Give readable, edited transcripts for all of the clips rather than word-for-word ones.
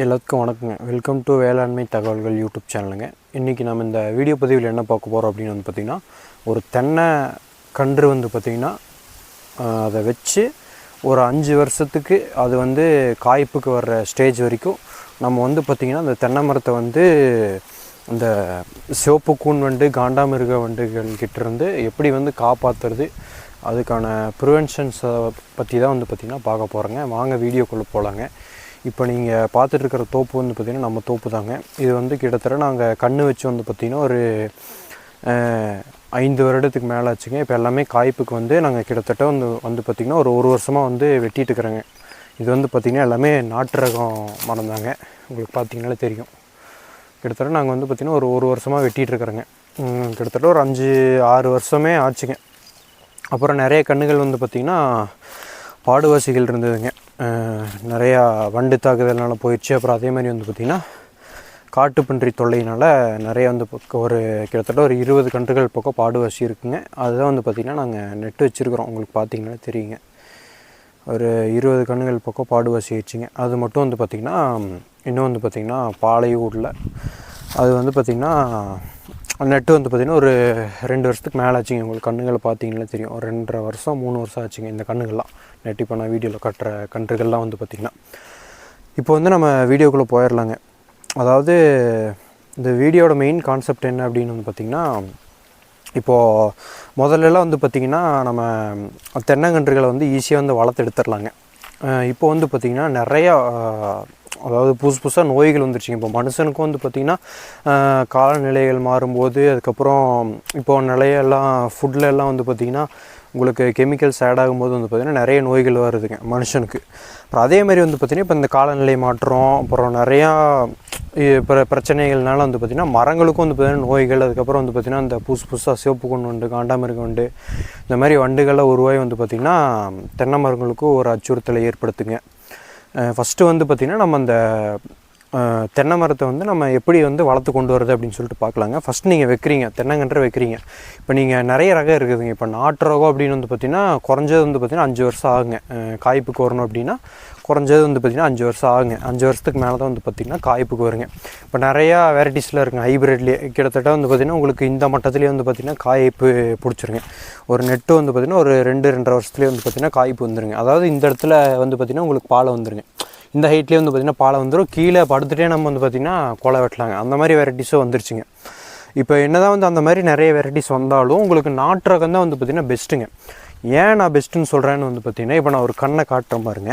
எல்லாத்துக்கும் வணக்கங்க. Welcome to வேளாண்மை தகவல்கள் யூடியூப் சேனலுங்க. இன்றைக்கி நம்ம இந்த வீடியோ பதிவில் என்ன பார்க்க போகிறோம் அப்படின்னு வந்து பார்த்திங்கன்னா, ஒரு தென்னை கன்று வந்து பார்த்திங்கன்னா அதை வச்சு ஒரு 5 வருஷத்துக்கு அது வந்து காய்ப்புக்கு வர்ற ஸ்டேஜ் வரைக்கும் நம்ம வந்து பார்த்திங்கன்னா அந்த தென்னை மரத்தை வந்து இந்த சிவப்பு கூன் வண்டு காண்டாமிருக வண்டுகள் கிட்டேருந்து எப்படி வந்து காப்பாற்றுறது, அதுக்கான ப்ரிவென்ஷன்ஸை பற்றி தான் வந்து பார்த்திங்கன்னா பார்க்க போகிறோங்க. வாங்க வீடியோக்குள்ளே போகலாங்க. இப்போ நீங்கள் பார்த்துட்ருக்கிற தோப்பு வந்து பார்த்திங்கன்னா நம்ம தோப்பு தாங்க. இது வந்து கிட்டத்தட்ட நாங்கள் கன்று வச்சு வந்து பார்த்திங்கன்னா ஒரு 5 வருடத்துக்கு மேலே ஆச்சுங்க. இப்போ எல்லாமே காய்ப்புக்கு வந்து நாங்கள் கிட்டத்தட்ட வந்து பார்த்திங்கன்னா ஒரு வருஷமாக வந்து வெட்டிட்டு இருக்கிறோங்க. இது வந்து பார்த்திங்கன்னா எல்லாமே நாட்டு ரகம் மரம் தாங்க. உங்களுக்கு பார்த்திங்கனாலே தெரியும். கிட்டத்தட்ட நாங்கள் வந்து பார்த்திங்கன்னா ஒரு வருஷமாக வெட்டிகிட்டு இருக்கிறோங்க. கிட்டத்தட்ட ஒரு 5-6 வருஷமே ஆச்சுங்க. அப்புறம் நிறைய கன்றுகள் வந்து பார்த்திங்கன்னா பாடுவாசிகள் இருந்ததுங்க. நிறையா வண்டு தாக்குதல்னால போயிடுச்சு. அப்புறம் அதே மாதிரி வந்து பார்த்திங்கன்னா காட்டுப்பன்றி தொல்லையினால் நிறைய வந்து ஒரு கிட்டத்தட்ட ஒரு 20 கன்றுகள் பக்கம் பாடுவாசி இருக்குங்க. அதுதான் வந்து பார்த்திங்கன்னா நாங்கள் நெட்டு வச்சுருக்குறோம். உங்களுக்கு பார்த்திங்கன்னா தெரியுங்க, ஒரு 20 கன்றுகள் பக்கம் பாடுவாசி ஆயிடுச்சுங்க. அது மட்டும் வந்து பார்த்திங்கன்னா இன்னும் வந்து பார்த்திங்கன்னா பாலையூரில் அது வந்து பார்த்திங்கன்னா நெட்டு வந்து பார்த்திங்கன்னா ஒரு 2 வருஷத்துக்கு மேலே ஆச்சுங்க. உங்களுக்கு கன்றுகளை பார்த்திங்கன்னா தெரியும், ஒரு 2.5 வருஷம் 3 வருஷம் ஆச்சுங்க இந்த கன்றுகள்லாம். நெட்டு இப்போ நான் வீடியோவில் கட்டுற கன்றுகள்லாம் வந்து பார்த்திங்கன்னா. இப்போ வந்து நம்ம வீடியோக்குள்ளே போயிடலாங்க. அதாவது இந்த வீடியோட மெயின் கான்செப்ட் என்ன அப்படின்னு வந்து பார்த்திங்கன்னா, இப்போது முதல்லலாம் வந்து பார்த்திங்கன்னா நம்ம தென்னங்கன்றுகளை வந்து ஈஸியாக வந்து வளர்த்து எடுத்துடலாங்க. இப்போ வந்து பார்த்திங்கன்னா நிறையா அதாவது புதுசாக நோய்கள் வந்துருச்சுங்க. இப்போ மனுஷனுக்கும் வந்து பார்த்திங்கன்னா காலநிலைகள் மாறும்போது, அதுக்கப்புறம் இப்போது நிலையெல்லாம் ஃபுட்டில் எல்லாம் வந்து பார்த்திங்கன்னா உங்களுக்கு கெமிக்கல்ஸ் ஆட் ஆகும்போது வந்து பார்த்திங்கன்னா நிறைய நோய்கள் வருதுங்க மனுஷனுக்கு. அப்புறம் அதே மாதிரி வந்து பார்த்திங்கன்னா இப்போ இந்த காலநிலை மாற்றம், அப்புறம் நிறையா பிரச்சனைகள்னால வந்து பார்த்திங்கன்னா மரங்களுக்கும் வந்து பார்த்திங்கன்னா நோய்கள், அதுக்கப்புறம் வந்து பார்த்திங்கன்னா இந்த புதுசாக சிவப்பு கூன் வண்டு, காண்டாமிருக வண்டு, இந்த மாதிரி வண்டுகள்லாம் உருவாகி வந்து பார்த்திங்கன்னா தென்னை மரங்களுக்கும் ஒரு அச்சுறுத்தலை ஏற்படுத்துங்க. ஃபஸ்ட்டு வந்து பார்த்திங்கன்னா நம்ம அந்த தென்னை மரத்தை வந்து நம்ம எப்படி வந்து வளர்த்து கொண்டு வரது அப்படின்னு சொல்லிட்டு பார்க்கலாங்க. ஃபஸ்ட்டு நீங்கள் வைக்கிறீங்க, தென்னங்கன்று வைக்கிறீங்க. இப்போ நீங்கள் நிறைய ரகம் இருக்குதுங்க. இப்போ நாட்டு ரகம் அப்படின்னு வந்து பார்த்திங்கன்னா குறைஞ்சது வந்து பார்த்திங்கன்னா 5 வருஷம் ஆகுங்க. காய்ப்புக்கு வரணும் அப்படின்னா குறைஞ்சது வந்து பார்த்திங்கன்னா 5 வருஷம் ஆகுங்க. 5 வருஷத்துக்கு மேலே தான் வந்து பார்த்திங்கன்னா காய்ப்புக்கு வருங்க. இப்போ நிறையா வெரைட்டிஸில் இருக்குங்க. ஹைப்ரிட்லேயே கிட்டத்தட்ட வந்து பார்த்திங்கன்னா உங்களுக்கு இந்த மட்டத்துலேயே வந்து பார்த்திங்கன்னா காய்ப்பு பிடிச்சிருங்க. ஒரு நெட்டு வந்து பார்த்திங்கன்னா ஒரு 2-2.5 வருஷத்துலேயே வந்து பார்த்திங்கன்னா காய்ப்பு வந்துருங்க. அதாவது இந்த இடத்துல வந்து பார்த்திங்கன்னா உங்களுக்கு பாலை வந்துருங்க. இந்த ஹைட்லேயே வந்து பார்த்திங்கன்னா பாலை வந்துடும். கீழே படுத்துகிட்டே நம்ம வந்து பார்த்திங்கன்னா கொலை வெட்டலாங்க. அந்த மாதிரி வெரைட்டிஸும் வந்துருச்சுங்க. இப்போ என்ன தான் வந்து அந்த மாதிரி நிறைய வெரைட்டிஸ் வந்தாலும் உங்களுக்கு நாட்டு ரகம் தான் வந்து பார்த்திங்கன்னா பெஸ்ட்டுங்க. ஏன் நான் பெஸ்ட்டுன்னு சொல்கிறேன்னு வந்து பார்த்திங்கன்னா, இப்போ நான் ஒரு கண்ணை காட்டுற பாருங்க.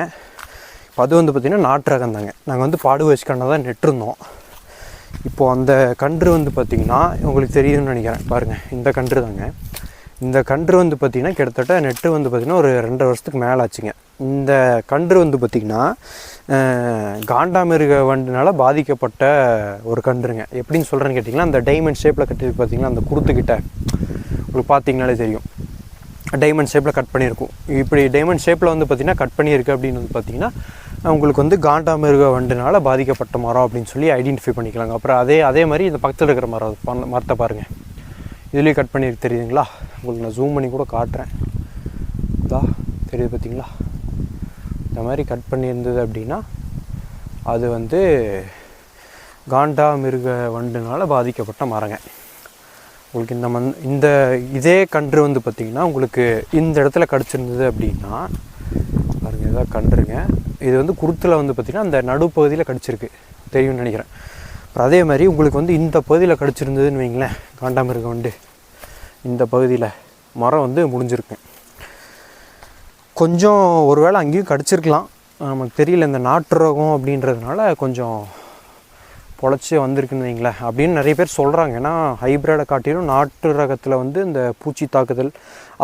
இப்போ அது வந்து பார்த்திங்கன்னா நாட்டு ரகம் தாங்க. நாங்கள் வந்து பாடுவாசி கண்ணை தான் நெட்டிருந்தோம். இப்போது அந்த கன்று வந்து பார்த்திங்கன்னா உங்களுக்கு தெரியுதுன்னு நினைக்கிறேன். பாருங்கள், இந்த கன்று தாங்க. இந்த கன்று வந்து பார்த்திங்கன்னா கிட்டத்தட்ட நெட்டு வந்து பார்த்திங்கன்னா ஒரு 2 வருஷத்துக்கு மேலே ஆச்சுங்க. இந்த கன்று வந்து பார்த்திங்கன்னா காண்டாமிருக வண்டுனால பாதிக்கப்பட்ட ஒரு கன்றுங்க. எப்படின்னு சொல்கிறேன்னு கேட்டிங்கன்னா, அந்த டைமண்ட் ஷேப்பில் கட்டிருக்கு பார்த்திங்கன்னா, அந்த குருத்துக்கிட்ட உங்களுக்கு பார்த்திங்கனாலே தெரியும், டைமண்ட் ஷேப்பில் கட் பண்ணியிருக்கும். இப்படி டைமண்ட் ஷேப்பில் வந்து பார்த்திங்கன்னா கட் பண்ணியிருக்கு அப்படின்னு வந்து பார்த்திங்கன்னா உங்களுக்கு வந்து காண்டாமிருக வண்டுனால பாதிக்கப்பட்ட மரம் அப்படின்னு சொல்லி ஐடென்டிஃபை பண்ணிக்கலாங்க. அப்புறம் அதே மாதிரி இந்த பக்கத்தில் இருக்கிற மரத்தை பாருங்கள், இதுலேயும் கட் பண்ணியிருக்கு தெரியுதுங்களா? உங்களுக்கு நான் ஜூம் பண்ணி கூட காட்டுறேன். இதா தெரியுது பார்த்திங்களா? இந்த மாதிரி கட் பண்ணியிருந்தது அப்படின்னா அது வந்து காண்டாமிருக வண்டுனால பாதிக்கப்பட்ட மரங்க. உங்களுக்கு இந்த இதே கன்று வந்து பார்த்திங்கன்னா உங்களுக்கு இந்த இடத்துல கடிச்சிருந்தது அப்படின்னா பாருங்கள், இதாக கன்றுங்க. இது வந்து குருத்தில் வந்து பார்த்திங்கன்னா அந்த நடுப்பகுதியில் கடிச்சிருக்கு, தெரியும்னு நினைக்கிறேன். அப்புறம் அதே மாதிரி உங்களுக்கு வந்து இந்த பகுதியில் கடிச்சிருந்ததுன்னு வைங்களேன், காண்டாமிருக வண்டு இந்த பகுதியில் மரம் வந்து முடிஞ்சிருக்கு. கொஞ்சம் ஒரு வேளை அங்கேயும் கடிச்சிருக்கலாம், நமக்கு தெரியல. இந்த நாட்டு ரகம் அப்படின்றதுனால கொஞ்சம் பொழைச்சி வந்திருக்குன்னு வைங்களேன் அப்படின்னு நிறைய பேர் சொல்கிறாங்க. ஏன்னா ஹைப்ரிடை காட்டிலும் நாட்டு ரகத்தில் வந்து இந்த பூச்சி தாக்குதல்,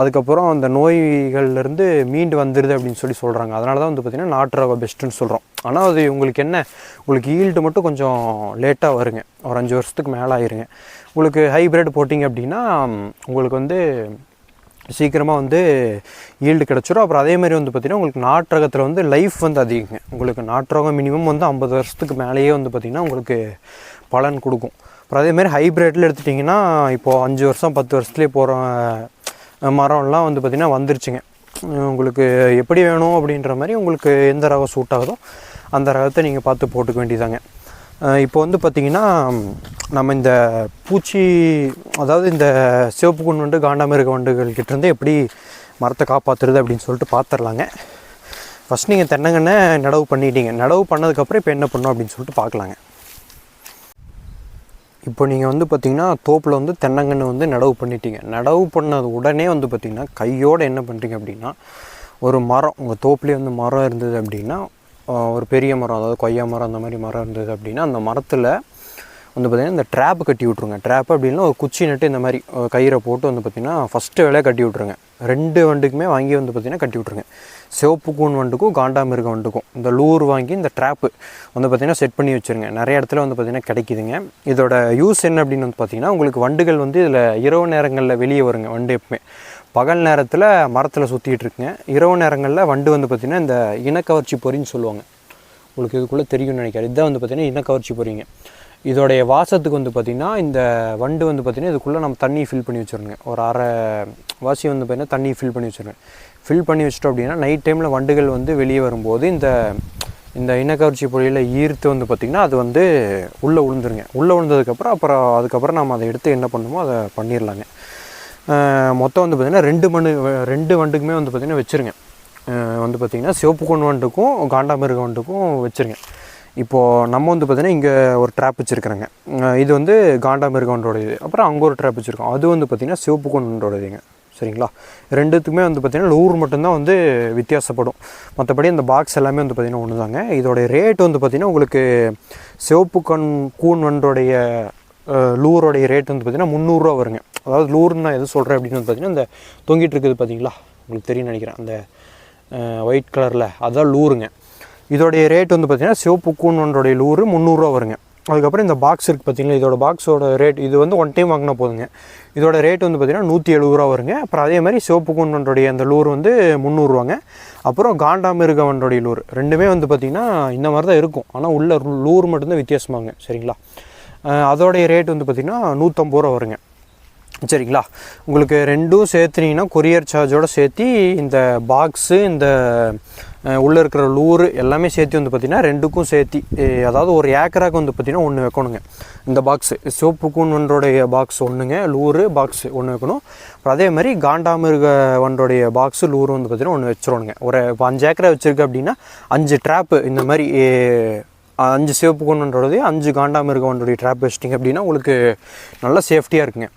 அதுக்கப்புறம் அந்த நோய்கள்லேருந்து மீண்டு வந்துடுது அப்படின்னு சொல்கிறாங்க. அதனால தான் வந்து பார்த்திங்கன்னா நாட்டு ரகம் பெஸ்ட்டுன்னு சொல்கிறோம். ஆனால் அது உங்களுக்கு என்ன, உங்களுக்கு ஈல்டு மட்டும் கொஞ்சம் லேட்டாக வருங்க, ஒரு 5 வருஷத்துக்கு மேலே ஆயிருங்க. உங்களுக்கு ஹைப்ரிட் போட்டிங்க அப்படின்னா உங்களுக்கு வந்து சீக்கிரமாக வந்து ஈல்டு கிடச்சிரும். அப்புறம் அதேமாதிரி வந்து பார்த்திங்கன்னா உங்களுக்கு நாட்டு ரகத்தில் வந்து லைஃப் வந்து அதிகங்க. உங்களுக்கு நாட்டு ரகம் மினிமம் வந்து 50 வருஷத்துக்கு மேலேயே வந்து பார்த்திங்கன்னா உங்களுக்கு பலன் கொடுக்கும். அப்புறம் அதேமாதிரி ஹைப்ரிட்டில் எடுத்துட்டிங்கன்னா இப்போது 5 வருஷம் 10 வருஷத்துலேயே போகிற மரம்லாம் வந்து பார்த்திங்கன்னா வந்துருச்சுங்க. உங்களுக்கு எப்படி வேணும் அப்படின்ற மாதிரி உங்களுக்கு எந்த ரகம் சூட் ஆகுதோ அந்த ரகத்தை நீங்கள் பார்த்து போட்டுக்க வேண்டியதாங்க. இப்போ வந்து பார்த்திங்கன்னா நம்ம இந்த பூச்சி, அதாவது இந்த சிவப்பு கூன் வண்டு காண்டாமிருக வண்டுகள்கிட்டேருந்து எப்படி மரத்தை காப்பாற்றுறது அப்படின்னு சொல்லிட்டு பார்த்துடலாங்க. ஃபஸ்ட் நீங்கள் தென்னங்கன்று நடவு பண்ணிட்டீங்க. நடவு பண்ணதுக்கப்புறம் இப்போ என்ன பண்ணணும் அப்படின்னு சொல்லிட்டு பார்க்கலாங்க. இப்போ நீங்கள் வந்து பார்த்திங்கன்னா தோப்பில் வந்து தென்னங்கன்று வந்து நடவு பண்ணிட்டீங்க. நடவு பண்ணது உடனே வந்து பார்த்திங்கன்னா கையோடு என்ன பண்ணுறீங்க அப்படின்னா, ஒரு மரம் உங்கள் தோப்புலேயே வந்து மரம் இருந்தது அப்படின்னா, ஒரு பெரிய மரம், அதாவது கொய்யா மரம் அந்த மாதிரி மரம் இருந்தது அப்படின்னா, அந்த மரத்தில் வந்து பார்த்திங்கன்னா இந்த ட்ராப்பு கட்டி விட்ருங்க. ட்ராப்பு அப்படின்னா ஒரு குச்சி நட்டு இந்த மாதிரி கயிறை போட்டு வந்து பார்த்திங்கன்னா ஃபஸ்ட்டு வேலையை கட்டி விட்ருங்க. 2 வண்டுக்குமே வாங்கி வந்து பார்த்திங்கன்னா கட்டி விட்ருங்க. சிவப்பு கூன் வண்டுக்கும் காண்டாமிருக வண்டுக்கும் இந்த லூர் வாங்கி இந்த ட்ராப்பு வந்து பார்த்திங்கன்னா செட் பண்ணி வச்சுருங்க. நிறைய இடத்துல வந்து பார்த்திங்கன்னா கிடைக்குதுங்க. இதோட யூஸ் என்ன அப்படின்னு வந்து பார்த்திங்கன்னா, உங்களுக்கு வண்டுகள் வந்து இதில் இரவு நேரங்களில் வெளியே வருங்க. வண்டு எப்பவுமே பகல் நேரத்தில் மரத்தில் சுற்றிட்டு இருக்குங்க. இரவு நேரங்களில் வண்டு வந்து பார்த்திங்கன்னா இந்த இனக்கவர்ச்சி பொறின்னு சொல்லுவாங்க. உங்களுக்கு இதுக்குள்ளே தெரியும்னு நினைக்கிறேன். இதுதான் வந்து பார்த்திங்கன்னா இனக்கவர்ச்சி பொறிங்க. இதோடைய வாசத்துக்கு வந்து பார்த்திங்கன்னா இந்த வண்டு வந்து பார்த்திங்கன்னா இதுக்குள்ளே நம்ம தண்ணி ஃபில் பண்ணி வச்சுருங்க. ஒரு அரை வாசி வந்து பார்த்திங்கன்னா தண்ணி ஃபில் பண்ணி வச்சுருங்க. ஃபில் பண்ணி வச்சிட்டோம் அப்படின்னா நைட் டைமில் வண்டுகள் வந்து வெளியே வரும்போது இந்த இனக்கவர்ச்சி பொறியில் ஈர்த்து வந்து பார்த்திங்கன்னா அது வந்து உள்ளே விழுந்துருங்க. உள்ளே விழுந்ததுக்கப்புறம் அதுக்கப்புறம் நம்ம அதை எடுத்து என்ன பண்ணணுமோ அதை பண்ணிடலாங்க. மொத்தம் வந்து பார்த்திங்கன்னா 2 வண்டுக்குமே வந்து பார்த்திங்கன்னா வச்சுருங்க. வந்து பார்த்திங்கன்னா சிவப்பு கூன் வண்டுக்கும் காண்டாமிருக வண்டுக்கும் வச்சுருங்க. இப்போது நம்ம வந்து பார்த்திங்கன்னா இங்கே ஒரு ட்ராப் வச்சுருக்குறேங்க. இது வந்து காண்டாமிருக வண்டோடது. அப்புறம் அங்கே ஒரு ட்ராப் வச்சுருக்கோம். அது வந்து பார்த்திங்கன்னா சிவப்பு கூன் வண்டோடதுங்க. சரிங்களா? 2த்துக்குமே வந்து பார்த்திங்கன்னா லூர் மட்டும்தான் வந்து வித்தியாசப்படும். மற்றபடி அந்த பாக்ஸ் எல்லாமே வந்து பார்த்திங்கன்னா ஒன்று தாங்க. இதோடைய ரேட் வந்து பார்த்திங்கன்னா உங்களுக்கு சிவப்பு கூன் வண்டோடைய லூரோடைய ரேட் வந்து பார்த்திங்கன்னா 300 ரூபா வருங்க. அதாவது லூர்னு நான் எது சொல்கிறேன் அப்படின்னு வந்து பார்த்திங்கன்னா, இந்த தொங்கிட்டு இருக்குது பார்த்திங்களா, உங்களுக்கு தெரியும்னு நினைக்கிறேன், அந்த ஒயிட் கலரில் அதுதான் லூருங்க. இதோடைய ரேட் வந்து பார்த்திங்கன்னா சிவப்பு கூன் வண்டோடைய லூரு 300 ரூபா வருங்க. அதுக்கப்புறம் இந்த பாக்ஸ் இருக்குது பார்த்திங்களா, இதோட பாக்ஸோட ரேட், இது வந்து 1 டைம் வாங்கினா போதுங்க. இதோட ரேட் வந்து பார்த்திங்கன்னா 170 ரூபா வருங்க. அப்புறம் அதே மாதிரி சிவப்பு கூன் வண்டோடைய அந்த லூர் வந்து 300 ரூபாங்க. அப்புறம் காண்டாமிருக வண்டோடைய லூர் ரெண்டுமே வந்து பார்த்திங்கன்னா இந்த மாதிரி தான் இருக்கும். ஆனால் உள்ள லூர் மட்டும்தான் வித்தியாசமாங்க. சரிங்களா? அதோடைய ரேட் வந்து பார்த்திங்கன்னா 150 ரூபா வருங்க. சரிங்களா? உங்களுக்கு ரெண்டும் சேர்த்துனீங்கன்னா கொரியர் சார்ஜோடு சேர்த்து இந்த பாக்ஸு, இந்த உள்ளே இருக்கிற லூரு எல்லாமே சேர்த்து வந்து பார்த்திங்கன்னா 2க்கும் சேர்த்து, அதாவது ஒரு ஏக்கராக்கு வந்து பார்த்திங்கன்னா 1 வைக்கணுங்க. இந்த பாக்ஸு சிவப்பு கூன் வண்டோடைய பாக்ஸ் 1ங்க, லூரு பாக்ஸு 1 வைக்கணும். அப்புறம் அதே மாதிரி காண்டாமிருக வண்டோடைய பாக்ஸு லூரு வந்து பார்த்திங்கன்னா 1 வச்சிடணுங்க. ஒரு 5 ஏக்கரா வச்சுருக்கு அப்படின்னா 5 ட்ராப்பு இந்த மாதிரி 5 சிவப்பு கூன் வண்டோடது 5 காண்டாமிருக வண்டோடைய ட்ராப் வச்சிட்டிங்க அப்படின்னா உங்களுக்கு நல்லா சேஃப்டியாக இருக்குங்க.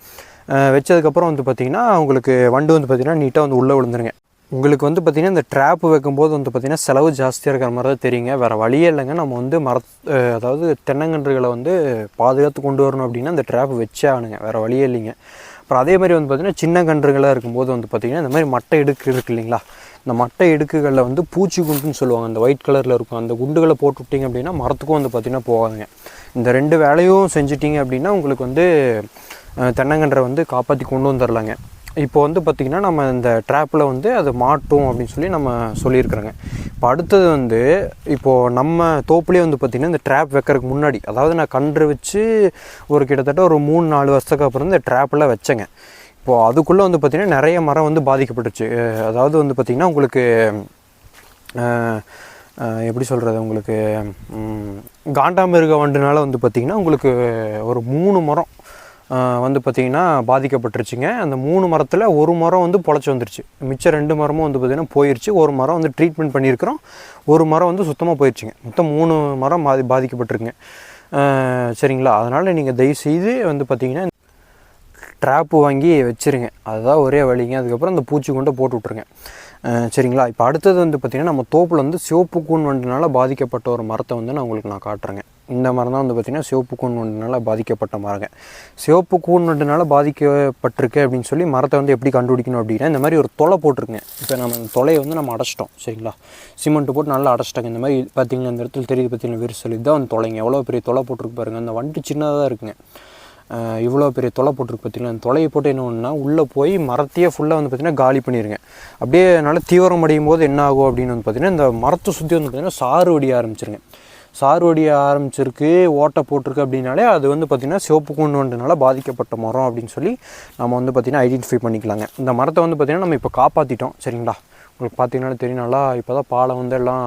வச்சதுக்கப்புறம் வந்து பார்த்திங்கன்னா உங்களுக்கு வண்டு வந்து பார்த்திங்கன்னா நீட்டாக வந்து உள்ளே விழுந்துருங்க. உங்களுக்கு வந்து பார்த்திங்கன்னா இந்த ட்ராப்பு வைக்கும்போது வந்து பார்த்திங்கன்னா செலவு ஜாஸ்தியாக இருக்கிற மாதிரி தான் தெரியுங்க. வேறு வழியே இல்லைங்க. நம்ம வந்து அதாவது தென்னங்கன்றுகளை வந்து பாதுகாத்து கொண்டு வரணும் அப்படின்னா இந்த ட்ராப்பு வச்சே ஆகணுங்க. வேறு வழியே இல்லைங்க. அப்புறம் அதே மாதிரி வந்து பார்த்திங்கன்னா சின்ன கன்றுகளாக இருக்கும்போது வந்து பார்த்திங்கன்னா இந்த மாதிரி மட்டை இடுக்கு இருக்குது இல்லைங்களா, இந்த மட்டை இடுக்குகளில் வந்து பூச்சி குண்டுன்னு சொல்லுவாங்க, அந்த ஒயிட் கலரில் இருக்கும். அந்த குண்டுகளை போட்டு விட்டிங்க அப்படின்னா மரத்துக்கும் வந்து பார்த்திங்கன்னா போகாதுங்க. இந்த 2 வேலையும் செஞ்சிட்டிங்க அப்படின்னா உங்களுக்கு வந்து தென்னங்கன்றை வந்து காப்பாற்றி கொண்டு வந்துடலாங்க. இப்போ வந்து பார்த்திங்கன்னா நம்ம இந்த ட்ராப்பில் வந்து அது மாட்டும் அப்படின்னு சொல்லி நம்ம சொல்லியிருக்கிறோங்க. இப்போ அடுத்தது வந்து இப்போது நம்ம தோப்புலேயே வந்து பார்த்திங்கன்னா இந்த ட்ராப் வைக்கிறதுக்கு முன்னாடி, அதாவது நான் கன்று வச்சு ஒரு கிட்டத்தட்ட ஒரு 3-4 வருஷத்துக்கு அப்புறம் இந்த ட்ராப்பில் வச்சேங்க. இப்போது அதுக்குள்ளே வந்து பார்த்திங்கன்னா நிறைய மரம் வந்து பாதிக்கப்பட்டுச்சு. அதாவது வந்து பார்த்திங்கன்னா உங்களுக்கு எப்படி சொல்கிறது, உங்களுக்கு காண்டாமிருக வண்டுனால வந்து பார்த்திங்கன்னா உங்களுக்கு ஒரு 3 மரம் வந்து பார்த்திங்கன்னா பாதிக்கப்பட்டுருச்சுங்க. அந்த 3 மரத்தில் ஒரு மரம் வந்து பொழைச்சி வந்துருச்சு. மிச்சம் 2 மரமும் வந்து பார்த்திங்கன்னா போயிடுச்சு. ஒரு மரம் வந்து ட்ரீட்மெண்ட் பண்ணியிருக்கிறோம், ஒரு மரம் வந்து சுத்தமாக போயிடுச்சுங்க. மொத்தம் 3 மரம் பாதிக்கப்பட்டிருக்குங்க. சரிங்களா? அதனால் நீங்கள் தயவுசெய்து வந்து பார்த்திங்கன்னா ட்ராப்பு வாங்கி வச்சுருங்க. அதுதான் ஒரே வழிங்க. அதுக்கப்புறம் அந்த பூச்சி கொண்டை போட்டு விட்ருங்க. சரிங்களா? இப்போ அடுத்தது வந்து பார்த்திங்கன்னா நம்ம தோப்பில் வந்து சிவப்பு கூன் வண்டுனால பாதிக்கப்பட்ட ஒரு மரத்தை வந்து நான் காட்டுறேங்க. இந்த மரம் தான் வந்து பார்த்திங்கன்னா சிவப்பு கூன் வண்டுனால பாதிக்கப்பட்ட மரங்க. சிவப்பு கூன் வண்டுனால பாதிக்கப்பட்டிருக்கு அப்படின்னு சொல்லி மரத்தை வந்து எப்படி கண்டுபிடிக்கணும் அப்படின்னா, இந்த மாதிரி ஒரு தொலை போட்டிருக்குங்க. இப்போ நம்ம இந்த தொலையை வந்து நம்ம அடைச்சிட்டோம். சரிங்களா? சிமெண்ட்டு போட்டு நல்லா அடைச்சிட்டாங்க. இந்த மாதிரி பார்த்திங்கன்னா இந்த இடத்துல தெரியுது பார்த்திங்கன்னா விரிசல், இதுதான் வந்து தொலைங்க. எவ்வளோ பெரிய தொலை போட்டிருக்கு பாருங்கள். அந்த வண்டு சின்னதாக தான் இருக்குங்க. இவ்வளோ பெரிய தொலை போட்டிருக்கு பார்த்திங்கன்னா. அந்த தொலையை போட்டு என்ன ஒன்றுனா உள்ளே போய் மரத்தையே ஃபுல்லாக வந்து பார்த்திங்கன்னா காலி பண்ணிடுங்க. அப்படியே நல்லா தீவிரம் அடையும் போது என்ன ஆகும் அப்படின்னு வந்து பார்த்திங்கன்னா, இந்த மரத்தை சுற்றி வந்து பார்த்திங்கன்னா சாறு வடிய ஆரம்பிச்சிருங்க. சாறு வடிய ஆரம்பிச்சிருக்கு, ஓட்டை போட்டிருக்கு அப்படின்னாலே அது வந்து பார்த்திங்கன்னா சிவப்பு கூன் வண்டுனால பாதிக்கப்பட்ட மரம் அப்படின்னு சொல்லி நம்ம வந்து பார்த்திங்கன்னா ஐடென்டிஃபை பண்ணிக்கலாங்க. இந்த மரத்தை வந்து பார்த்திங்கன்னா நம்ம இப்போ காப்பாற்றிட்டோம். சரிங்களா? உங்களுக்கு பார்த்திங்கனாலே தெரியும், நல்லா இப்போ தான் பாலை வந்து எல்லாம்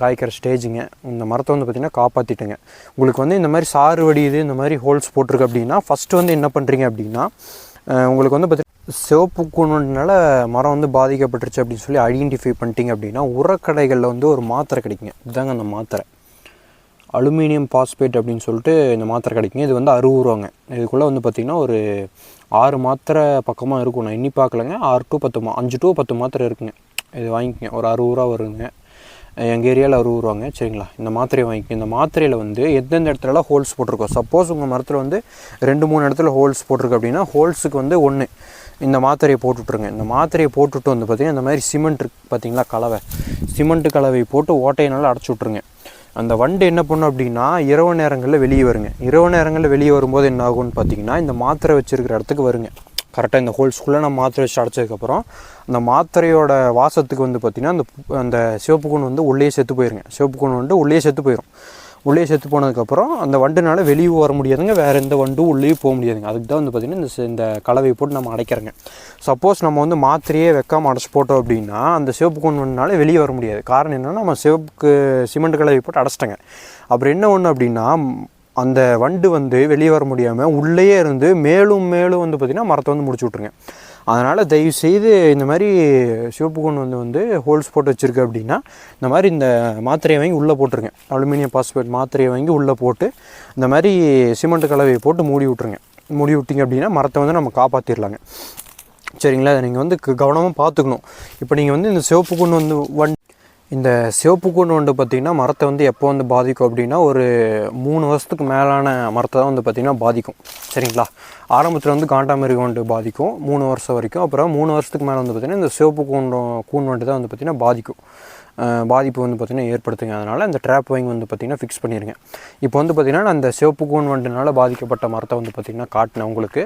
காய்க்கிற ஸ்டேஜுங்க. இந்த மரத்தை வந்து பார்த்திங்கன்னா காப்பாற்றிட்டுங்க. உங்களுக்கு வந்து இந்த மாதிரி சாறு வடியுது, இந்த மாதிரி ஹோல்ஸ் போட்டிருக்கு அப்படின்னா ஃபஸ்ட்டு வந்து என்ன பண்ணுறீங்க அப்படின்னா, உங்களுக்கு வந்து பார்த்திங்கன்னா சிவப்பு கூணுனால மரம் வந்து பாதிக்கப்பட்டுருச்சு அப்படின்னு சொல்லி ஐடென்டிஃபை பண்ணிட்டீங்க அப்படின்னா, உரக்கடைகளில் வந்து ஒரு மாத்திரை கிடைக்குங்க. இதுதாங்க அந்த மாத்திரை, அலுமினியம் பாஸ்பேட் அப்படின்னு சொல்லிட்டு இந்த மாத்திரை கிடைக்குங்க. இது வந்து 60 ரூபாங்க. இதுக்குள்ளே வந்து பார்த்திங்கன்னா ஒரு 6 மாத்திரை பக்கமாக இருக்கும். நான் எண்ணி பார்க்கலங்க, 6 to 10 5 to 10 மாத்திரை இருக்குங்க. இது வாங்கிக்கங்க, ஒரு 60 ரூபா வருங்க. எங்கள் ஏரியாவில் 60 ரூபாங்க. சரிங்களா, இந்த மாத்திரையை வாங்கிக்கங்க. இந்த மாத்திரையில் வந்து எந்தெந்த இடத்துலலாம் ஹோல்ஸ் போட்டிருக்கோம், சப்போஸ் உங்கள் மரத்தில் வந்து 2-3 இடத்துல ஹோல்ஸ் போட்டிருக்கு அப்படின்னா ஹோல்ஸுக்கு வந்து 1 இந்த மாத்திரையை போட்டுட்ருங்க. இந்த மாத்திரையை போட்டுவிட்டு வந்து பார்த்திங்கன்னா இந்த மாதிரி சிமெண்ட் இருக்குது பார்த்திங்களா, கலவை, சிமெண்ட்டு கலவை போட்டு ஓட்டையினால் அடைச்சி விட்ருங்க. அந்த வண்டு என்ன பண்ணும் அப்படின்னா இரவு நேரங்களில் வெளியே வருங்க. இரவு நேரங்களில் வெளியே வரும்போது என்ன ஆகும்னு பார்த்திங்கன்னா, இந்த மாத்திரை வச்சுருக்கிற இடத்துக்கு வருங்க. கரெக்டாக இந்த ஹோல்ஸ்குள்ளே நம்ம மாத்திரை வச்சு அடைச்சதுக்கப்புறம் அந்த மாத்திரையோட வாசத்துக்கு வந்து பார்த்திங்கன்னா அந்த சிவப்பு கூண் வந்து உள்ளே செத்து போயிருங்க. சிவப்பு கூண் வந்து உள்ளே செத்து போயிடும். உள்ளே செத்து போனதுக்கப்புறம் அந்த வண்டுனால வெளியே வர முடியாதுங்க, வேறு எந்த வண்டும் உள்ளே போக முடியாதுங்க. அதுக்கு தான் வந்து பார்த்திங்கன்னா இந்த கலவையை போட்டு நம்ம அடைக்கிறோங்க. சப்போஸ் நம்ம வந்து மாத்திரையே வைக்காமல் அடைச்சி போட்டோம் அப்படின்னா அந்த சிவப்பு கூண் வண்டுனால வெளியே வர முடியாது. காரணம் என்னென்னா, நம்ம சிமெண்ட் கலவை போட்டு அடைச்சிட்டோங்க. அப்புறம் என்ன ஒன்று அப்படின்னா, அந்த வண்டு வந்து வெளியே வர முடியாமல் உள்ளேயே இருந்து மேலும் வந்து பார்த்திங்கன்னா மரத்தை வந்து முடிச்சு விட்ருங்க. அதனால் தயவுசெய்து இந்த மாதிரி சிவப்பு கூண் வந்து ஹோல்ஸ் போட்டு வச்சுருக்கு அப்படின்னா இந்த மாதிரி இந்த மாத்திரையை வாங்கி உள்ளே போட்டுருங்க. அலுமினியம் பாஸ்பேட் மாத்திரையை வாங்கி உள்ளே போட்டு இந்த மாதிரி சிமெண்ட் கலவையை போட்டு மூடி விட்ருங்க. மூடி விட்டிங்க அப்படின்னா மரத்தை வந்து நம்ம காப்பாற்றிடலாங்க. சரிங்களா, அதை நீங்கள் வந்து கவனமாக பார்த்துக்கணும். இப்போ நீங்கள் வந்து இந்த சிவப்பு கூண் இந்த சிவப்பு கூண் வண்டு பார்த்திங்கன்னா மரத்தை வந்து எப்போ வந்து பாதிக்கும் அப்படின்னா, ஒரு 3 வருஷத்துக்கு மேலான மரத்தை தான் வந்து பார்த்திங்கன்னா பாதிக்கும். சரிங்களா, ஆரம்பத்தில் வந்து காண்டாமிருக வண்டு பாதிக்கும் 3 வருஷம் வரைக்கும். அப்புறம் 3 வருஷத்துக்கு மேலே வந்து பார்த்திங்கன்னா இந்த சிவப்பு கூண் வண்டு தான் வந்து பார்த்திங்கன்னா பாதிப்பு வந்து பார்த்திங்கன்னா ஏற்படுத்துங்க. அதனால் இந்த ட்ராப் வாங்கி வந்து பார்த்திங்கன்னா ஃபிக்ஸ் பண்ணிடுங்க. இப்போ வந்து பார்த்திங்கன்னா அந்த சிவப்பு கூண் வண்டுனால் பாதிக்கப்பட்ட மரத்தை வந்து பார்த்திங்கன்னா காட்டினேன் உங்களுக்கு.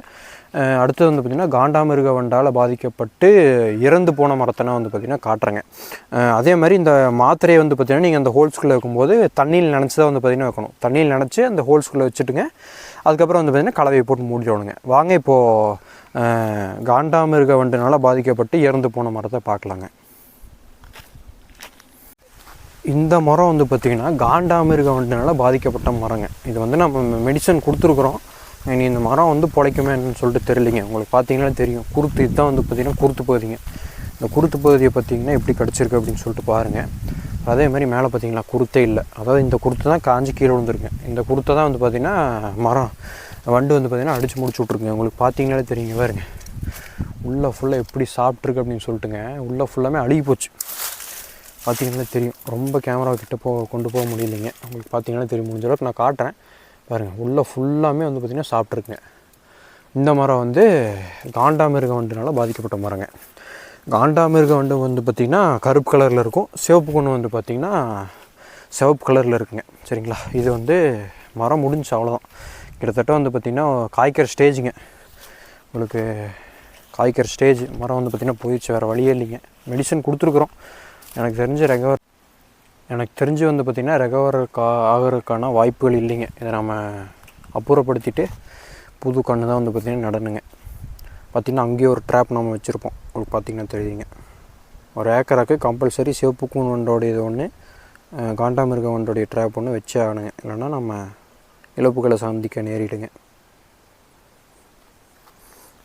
அடுத்தது வந்து பார்த்திங்கன்னா காண்டாமிருக வண்டால் பாதிக்கப்பட்டு இறந்து போன மரத்தை வந்து பார்த்திங்கன்னா காட்டுறேங்க. அதே மாதிரி இந்த மாத்திரையை வந்து பார்த்திங்கன்னா நீங்கள் அந்த ஹோல்ஸ்குள்ளே வைக்கும்போது தண்ணியில் நினச்சி தான் வந்து பார்த்திங்கன்னா வைக்கணும். தண்ணியில் நினச்சி அந்த ஹோல்ஸ்குள்ளே வச்சுட்டுங்க. அதுக்கப்புறம் வந்து பார்த்திங்கன்னா கலவையை போட்டு மூடிடணுங்க. வாங்க இப்போது காண்டாமிருக வண்டுனால் பாதிக்கப்பட்டு இறந்து போன மரத்தை பார்க்கலாங்க. இந்த மரம் வந்து பார்த்திங்கன்னா காண்டாமிருக வண்டுனால பாதிக்கப்பட்ட மரங்க. இது வந்து நம்ம மெடிசன் கொடுத்துருக்குறோம். இனி இந்த மரம் வந்து பிழைக்குமே என்னன்னு சொல்லிட்டு தெரியலிங்க. உங்களுக்கு பார்த்தீங்கன்னா தெரியும், குருத்து இதுதான் வந்து பார்த்திங்கன்னா குருத்து பகுதிங்க. இந்த குருத்து பகுதியை பார்த்திங்கன்னா எப்படி கிடச்சிருக்கு அப்படின்னு சொல்லிட்டு பாருங்கள். அதே மாதிரி மேலே பார்த்திங்கன்னா குருத்தே இல்லை. அதாவது இந்த குருத்து தான் காஞ்சி கீழே விழுந்துருங்க. இந்த குருத்தை தான் வந்து பார்த்திங்கன்னா மரம் வண்டு வந்து பார்த்திங்கன்னா அடித்து முடிச்சு விட்ருக்குங்க. உங்களுக்கு பார்த்தீங்கன்னாலே தெரியுங்க பாருங்க, உள்ளே ஃபுல்லாக எப்படி சாப்பிட்ருக்கு அப்படின்னு சொல்லிட்டுங்க. உள்ளே ஃபுல்லாமே அழுகி போச்சு. பார்த்திங்கன்னா தெரியும், ரொம்ப கேமரா கிட்ட கொண்டு போக முடியலைங்க. உங்களுக்கு பார்த்திங்கன்னா தெரியும், முடிஞ்ச அளவுக்கு நான் காட்டுறேன் பாருங்கள். உள்ளே ஃபுல்லாமே வந்து பார்த்திங்கன்னா சாப்பிட்ருக்குங்க. இந்த மரம் வந்து காண்டாமிருக வண்டுனால பாதிக்கப்பட்ட மரங்க. காண்டாமிருக வண்டு வந்து பார்த்திங்கன்னா கருப்பு கலரில் இருக்கும். சிவப்பு கூண் வந்து பார்த்திங்கன்னா சிவப்பு கலரில் இருக்குங்க. சரிங்களா, இது வந்து மரம் முடிஞ்சு அவ்வளோதான். கிட்டத்தட்ட வந்து பார்த்திங்கன்னா காய்க்கிற ஸ்டேஜுங்க. உங்களுக்கு காய்க்கிற ஸ்டேஜ் மரம் வந்து பார்த்திங்கன்னா போயிடுச்சு, வேறு வழியே இல்லைங்க. மெடிசன் கொடுத்துருக்குறோம். எனக்கு தெரிஞ்சு வந்து பார்த்திங்கன்னா ரெகவர் ஆகிறதுக்கான வாய்ப்புகள் இல்லைங்க. இதை நம்ம அப்புறப்படுத்திட்டு புது கன்று தான் வந்து பார்த்திங்கன்னா நடணுங்க. பார்த்திங்கன்னா அங்கேயே ஒரு ட்ராப் நம்ம வச்சுருப்போம். உங்களுக்கு பார்த்திங்கன்னா தெரியுங்க, ஒரு ஏக்கராக்கு கம்பல்சரி சிவப்பு கூண் வண்டோடைய ஒன்று, காண்டாமிருக வண்டோடைய ட்ராப் ஒன்று வச்சே ஆகணுங்க. இல்லைன்னா நம்ம இழப்புகளை சந்திக்க நேரிடுங்க.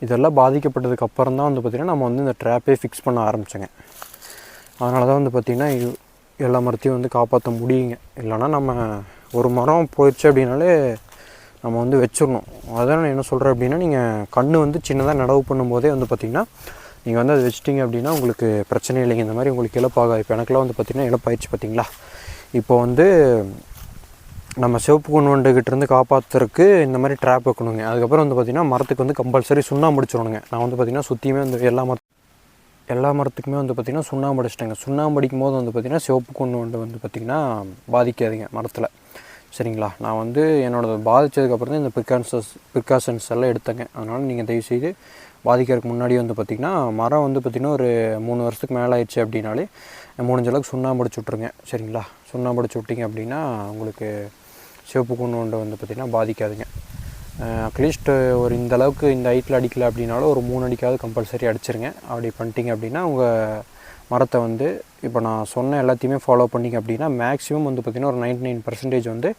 இதெல்லாம் பாதிக்கப்பட்டதுக்கு அப்புறம் தான் வந்து பார்த்திங்கன்னா நம்ம வந்து இந்த ட்ராப்பே ஃபிக்ஸ் பண்ண ஆரம்பித்தோங்க. அதனால தான் வந்து பார்த்திங்கன்னா எல்லா மரத்தையும் வந்து காப்பாற்ற முடியுங்க. இல்லைனா நம்ம ஒரு மரம் போயிடுச்சு அப்படின்னாலே நம்ம வந்து வச்சிடணும். அதான் நான் என்ன சொல்கிறேன் அப்படின்னா, நீங்கள் கன்று வந்து சின்னதாக நடவு பண்ணும்போதே வந்து பார்த்திங்கன்னா நீங்கள் வந்து அதை வச்சிட்டிங்க அப்படின்னா உங்களுக்கு பிரச்சனை இல்லைங்க. இந்த மாதிரி உங்களுக்கு இழப்பாகாது. இப்போ எனக்குலாம் வந்து பார்த்திங்கன்னா இழப்பாயிடுச்சு பார்த்திங்களா. இப்போ வந்து நம்ம சிவப்பு கூண் வண்டுகிட்டேருந்து காப்பாற்றுறதுக்கு இந்த மாதிரி ட்ராப் வைக்கணுங்க. அதுக்கப்புறம் வந்து பார்த்திங்கன்னா மரத்துக்கு வந்து கம்பல்சரி சுண்ணாம்பு அடிச்சிடணுங்க. நான் வந்து பார்த்திங்கன்னா சுற்றியுமே வந்து எல்லா மரத்துக்குமே வந்து பார்த்திங்கன்னா சுண்ணாம்பு அடிச்சிட்டேங்க. சுண்ணாம்பு அடிக்கும் போது வந்து பார்த்திங்கன்னா சிவப்பு கூண் வண்டு வந்து பார்த்திங்கன்னா பாதிக்காதுங்க மரத்தில். சரிங்களா, நான் வந்து என்னோடய பாதித்ததுக்கப்புறம் தான் இந்த ப்ரிகாஷன்ஸ் எல்லாம் எடுத்தேங்க. அதனால் நீங்கள் தயவுசெய்து பாதிக்கிறதுக்கு முன்னாடி வந்து பார்த்திங்கன்னா மரம் வந்து பார்த்திங்கன்னா ஒரு 3 வருஷத்துக்கு மேலே ஆயிடுச்சு அப்படின்னாலே முடிஞ்ச அளவுக்கு சுண்ணாம்பு அடிச்சு விட்ருங்க. சரிங்களா, சுண்ணாம்பு அடிச்சு விட்டிங்க அப்படின்னா உங்களுக்கு சிவப்பு கூண் வண்டு வந்து பார்த்திங்கன்னா பாதிக்காதுங்க. அட்லீஸ்ட் ஒரு இந்த அளவுக்கு இந்த ஹைட்டில் அடிக்கலை அப்படின்னாலும் ஒரு 3 அடிக்காவது கம்பல்சரி அடிச்சிருங்க. அப்படி பண்ணிட்டீங்க அப்படின்னா உங்கள் மரத்தை வந்து இப்போ நான் சொன்ன எல்லாத்தையுமே ஃபாலோ பண்ணிங்க அப்படின்னா மேக்ஸிமம் வந்து பார்த்திங்கன்னா ஒரு 99% வந்து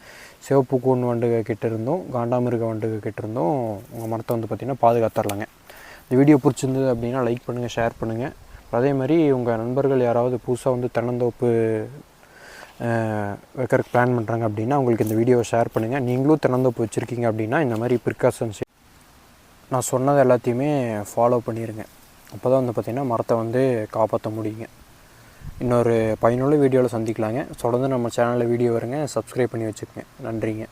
சிவப்பு கூன் வண்டுகள் கிட்ட இருந்தும் காண்டாமிருக வண்டுகள் கிட்ட இருந்தும் உங்கள் மரத்தை வந்து பார்த்திங்கன்னா பாதுகாத்துடலாங்க. இந்த வீடியோ பிடிச்சிருந்தது அப்படின்னா லைக் பண்ணுங்கள், ஷேர் பண்ணுங்கள். அதே மாதிரி உங்கள் நண்பர்கள் யாராவது புதுசாக வந்து தென்னந்தோப்பு வைக்கிறதுக்கு பிளான் பண்ணுறாங்க அப்படின்னா உங்களுக்கு இந்த வீடியோவை ஷேர் பண்ணுங்கள். நீங்களும் தென்னந்தோப்பு வச்சுருக்கீங்க அப்படின்னா இந்த மாதிரி ப்ரிகாஷன்ஸ் நான் சொன்னது எல்லாத்தையுமே ஃபாலோ பண்ணிடுங்க. அப்போ தான் வந்து பார்த்திங்கன்னா மரத்தை வந்து காப்பாற்ற முடியுங்க. இன்னொரு பயனுள்ள வீடியோவில் சந்திக்கலாங்க. தொடர்ந்து நம்ம சேனலில் வீடியோ வருங்க, சப்ஸ்கிரைப் பண்ணி வச்சுக்கோங்க. நன்றிங்க.